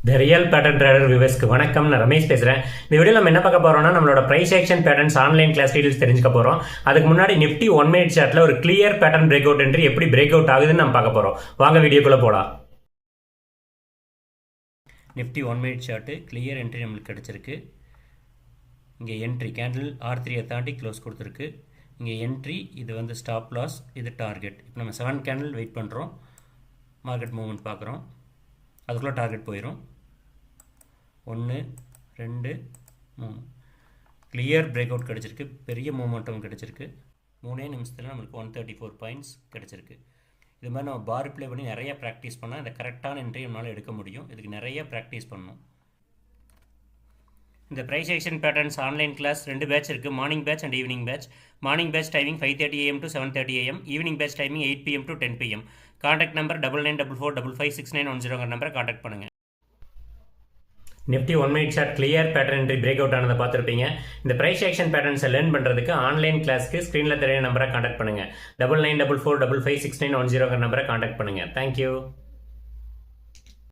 The real pattern trader வியூவர்ஸ்க்கு வணக்கம். நான் ரமேஷ் பேசுகிறேன். இந்த வீடியோ நம்ம என்ன பார்க்க போகிறோம்னா, நம்மளோட price action patterns online class details தெரிஞ்சுக்க போகிறோம். அதுக்கு முன்னாடி நிஃப்டி 1 மினிட் சார்ட்டில் ஒரு clear pattern breakout entry எப்படி பிரேக் அவுட் ஆகுதுன்னு நம்ம பார்க்க போகிறோம். வாங்க வீடியோக்குள்ளே போகலாம். Nifty 1 minute chart clear entry நம்மளுக்கு கிடச்சிருக்கு. இங்கே என்ட்ரி கேண்டில் R3 தாண்டி க்ளோஸ் கொடுத்துருக்கு. இங்கே என்ட்ரி, இது வந்து ஸ்டாப் லாஸ், இது டார்கெட். இப்போ நம்ம 7 கேண்டில் வெயிட் பண்ணுறோம். மார்க்கெட் மூவ்மெண்ட் பார்க்குறோம். அதுக்குள்ளே டார்கெட் போயிடும். 1 2 3 கிளியர் பிரேக் அவுட் கிடச்சிருக்கு. பெரிய மூமெண்டம் கிடச்சிருக்கு. 3 நிமிஷத்தில் நம்மளுக்கு 134 பாயிண்ட்ஸ் கிடச்சிருக்கு. இது மாதிரி நம்ம பார் ப்ளே பண்ணி நிறைய ப்ராக்டிஸ் பண்ணால் இந்த கரெக்டான என்ட்ரி நம்மளால் எடுக்க முடியும். இதுக்கு நிறைய ப்ராக்டிஸ் பண்ணணும். இந்த price action patterns online class 2 batch இருக்குது. Morning batch and evening batch. Morning batch timing 5:30 AM to 7:30 AM. Evening batch timing 8 PM to 10 PM. Contact number 9944556910 நம்பரை கான்டாக்ட் பண்ணுங்கள். Nifty 1 minute chart clear pattern entry breakout ஆனதை பார்த்துருப்பீங்க. இந்த price action பேட்டர்ன்ஸை learn பண்ணுறதுக்கு online கிளாஸ்க்கு ஸ்க்ரீனில் தெரிய நம்பரை கான்டாக்ட் பண்ணுங்கள். 9944556910 நம்பரை கான்டாக்ட் பண்ணுங்கள். தேங்க்யூ.